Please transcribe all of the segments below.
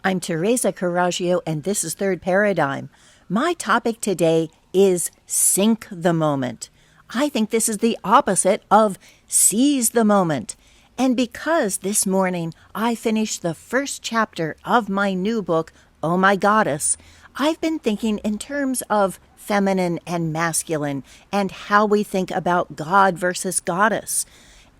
I'm Teresa Carraggio, and this is Third Paradigm. My topic today is sink the moment. I think this is the opposite of seize the moment. And because this morning I finished the first chapter of my new book, Oh My Goddess, I've been thinking in terms of feminine and masculine and how we think about God versus goddess.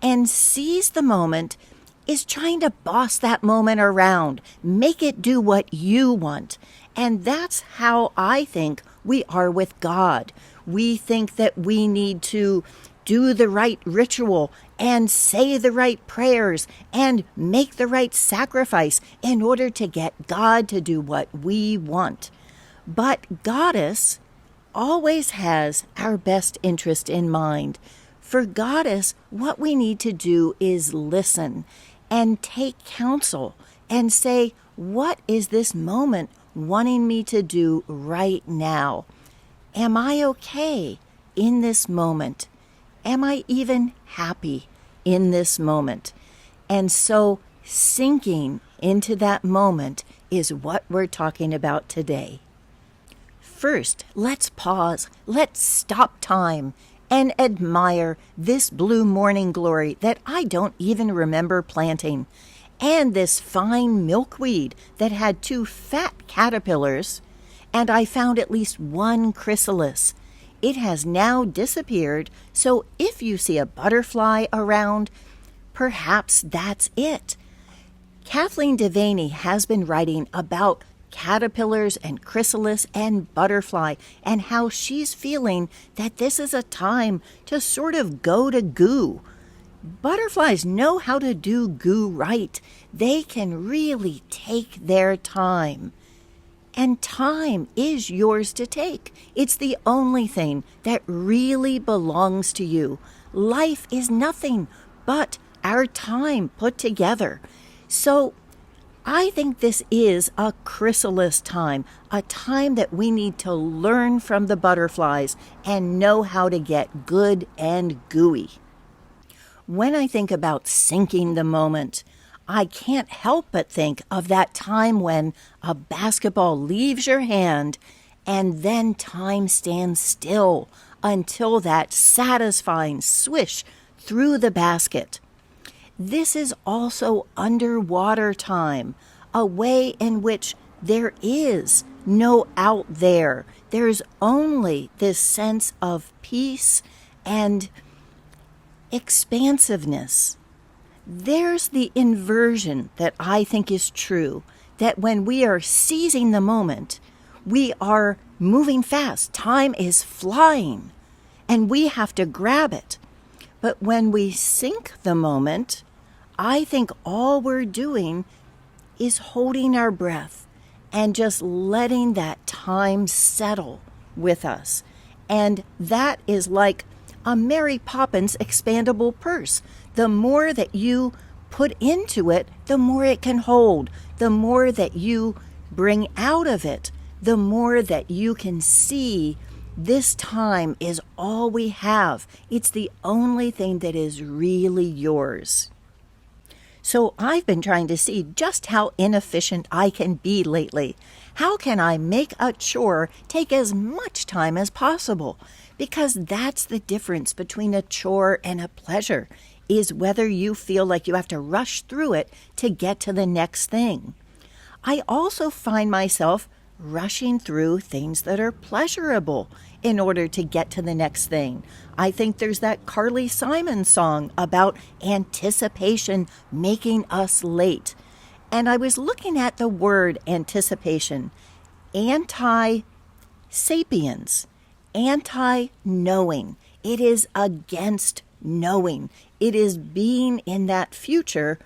And seize the moment is trying to boss that moment around, make it do what you want. And that's how I think we are with God. We think that we need to do the right ritual and say the right prayers and make the right sacrifice in order to get God to do what we want. But Goddess always has our best interest in mind. For Goddess, what we need to do is listen and take counsel and say, what is this moment wanting me to do right now? Am I okay in this moment? Am I even happy in this moment? And so sinking into that moment is what we're talking about today. First, let's pause. Let's stop time and admire this blue morning glory that I don't even remember planting, and this fine milkweed that had 2 fat caterpillars, and I found at least 1 chrysalis. It has now disappeared, so if you see a butterfly around, perhaps that's it. Kathleen Devaney has been writing about caterpillars and chrysalis and butterfly, and how she's feeling that this is a time to sort of go to goo. Butterflies know how to do goo right. They can really take their time. And time is yours to take. It's the only thing that really belongs to you. Life is nothing but our time put together. So I think this is a chrysalis time, a time that we need to learn from the butterflies and know how to get good and gooey. When I think about sinking the moment, I can't help but think of that time when a basketball leaves your hand and then time stands still until that satisfying swish through the basket. This is also underwater time, a way in which there is no out there. There's only this sense of peace and expansiveness. There's the inversion that I think is true, that when we are seizing the moment, we are moving fast. Time is flying, and we have to grab it. But when we sink the moment, I think all we're doing is holding our breath and just letting that time settle with us. And that is like a Mary Poppins expandable purse. The more that you put into it, the more it can hold. The more that you bring out of it, the more that you can see this time is all we have. It's the only thing that is really yours. So I've been trying to see just how inefficient I can be lately. How can I make a chore take as much time as possible? Because that's the difference between a chore and a pleasure, is whether you feel like you have to rush through it to get to the next thing. I also find myself rushing through things that are pleasurable in order to get to the next thing. I think there's that Carly Simon song about anticipation making us late. And I was looking at the word anticipation, anti-sapience, anti-knowing. It is against knowing. It is being in that future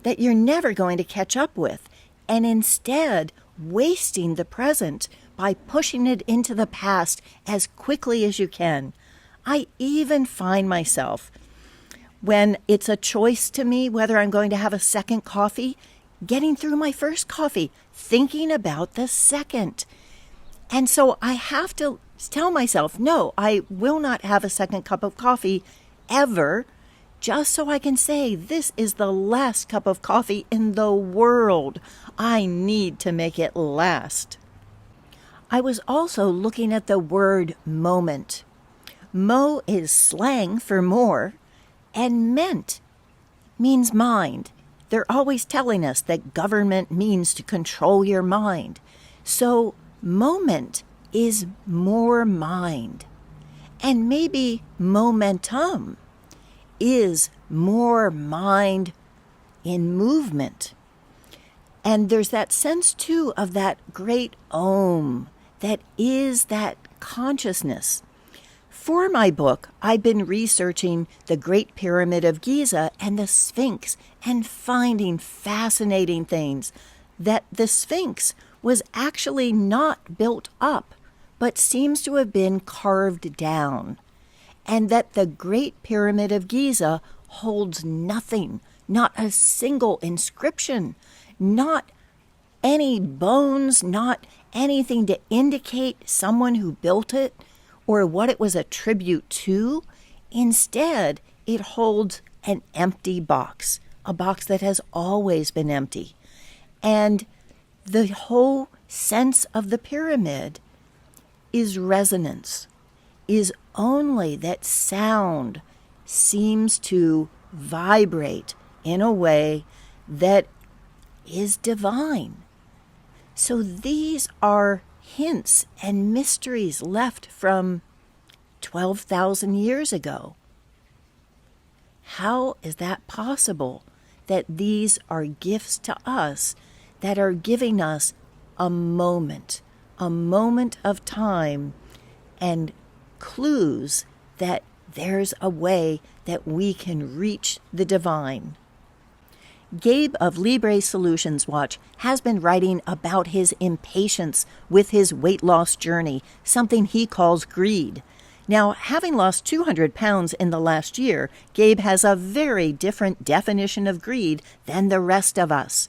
that you're never going to catch up with, and instead wasting the present by pushing it into the past as quickly as you can. I even find myself, when it's a choice to me whether I'm going to have a second coffee, getting through my first coffee, thinking about the second. And so I have to tell myself, no, I will not have a second cup of coffee ever, just so I can say this is the last cup of coffee in the world. I need to make it last. I was also looking at the word moment. Mo is slang for more, and ment means mind. They're always telling us that government means to control your mind. So moment is more mind. And maybe mo-ment-um is more mind in movement. And there's that sense, too, of that great om that is that consciousness. For my book, I've been researching the Great Pyramid of Giza and the Sphinx and finding fascinating things. That the Sphinx was actually not built up, but seems to have been carved down. And that the Great Pyramid of Giza holds nothing, not a single inscription, not any bones, not anything to indicate someone who built it or what it was a tribute to. Instead, it holds an empty box, a box that has always been empty. And the whole sense of the pyramid is resonance, is only that sound seems to vibrate in a way that is divine. So these are hints and mysteries left from 12,000 years ago. How is that possible that these are gifts to us that are giving us a moment of time and clues that there's a way that we can reach the divine? Gabe of Libre Solutions Watch has been writing about his impatience with his weight loss journey, something he calls greed. Now, having lost 200 pounds in the last year, Gabe has a very different definition of greed than the rest of us.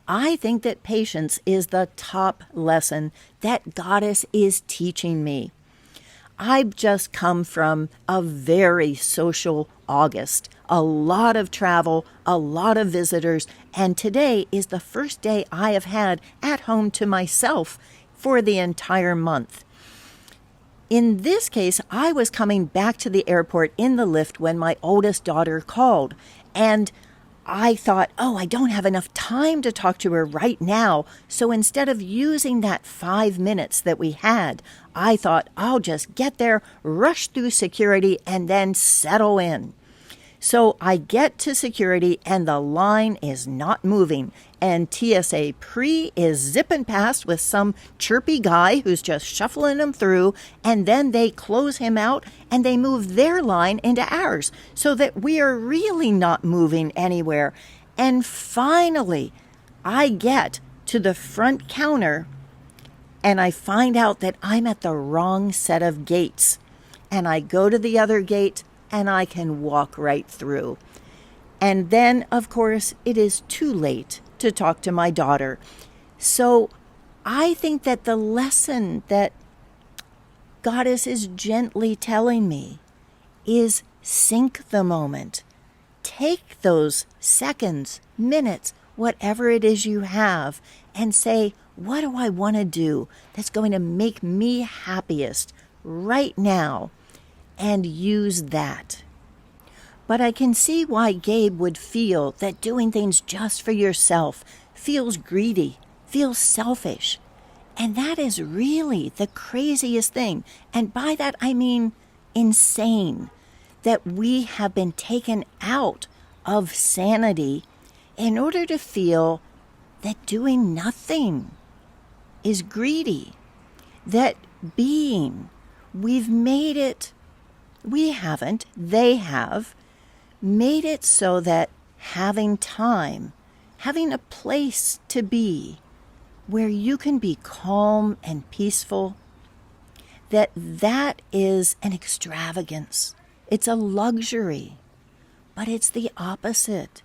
I think that patience is the top lesson that Goddess is teaching me. I've just come from a very social August, a lot of travel, a lot of visitors, and today is the first day I have had at home to myself for the entire month. In this case, I was coming back to the airport in the lift when my oldest daughter called, and I thought, I don't have enough time to talk to her right now. So instead of using that 5 minutes that we had, I thought I'll just get there, rush through security, and then settle in. So I get to security and the line is not moving. And TSA Pre is zipping past with some chirpy guy who's just shuffling them through. And then they close him out and they move their line into ours so that we are really not moving anywhere. And finally, I get to the front counter and I find out that I'm at the wrong set of gates. And I go to the other gate and I can walk right through. And then, of course, it is too late to talk to my daughter. So I think that the lesson that Goddess is gently telling me is sink the moment. Take those seconds, minutes, whatever it is you have, and say, what do I want to do that's going to make me happiest right now? And use that. But I can see why Gabe would feel that doing things just for yourself feels greedy, feels selfish. And that is really the craziest thing. And by that I mean insane. That we have been taken out of sanity in order to feel that doing nothing is greedy. That being, we've made it. We haven't, they have, made it so that having time, having a place to be where you can be calm and peaceful, that is an extravagance. It's a luxury, but it's the opposite.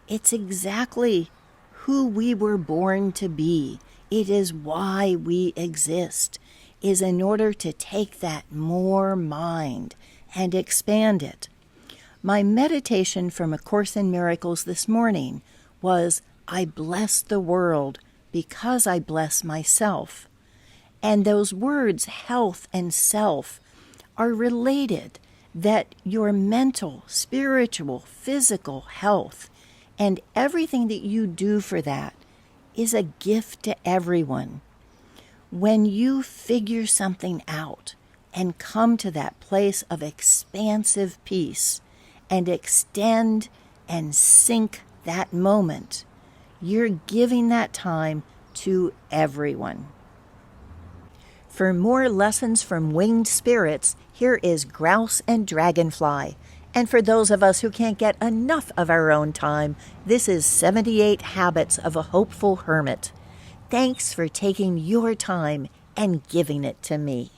It's exactly who we were born to be. It is why we exist, is in order to take that more mind and expand it. My meditation from A Course in Miracles this morning was, I bless the world because I bless myself. And those words, health and self, are related, that your mental, spiritual, physical health and everything that you do for that is a gift to everyone. When you figure something out and come to that place of expansive peace and extend and sink that moment, you're giving that time to everyone. For more lessons from winged spirits, here is Grouse and Dragonfly. And for those of us who can't get enough of our own time, this is 78 Habits of a Hopeful Hermit. Thanks for taking your time and giving it to me.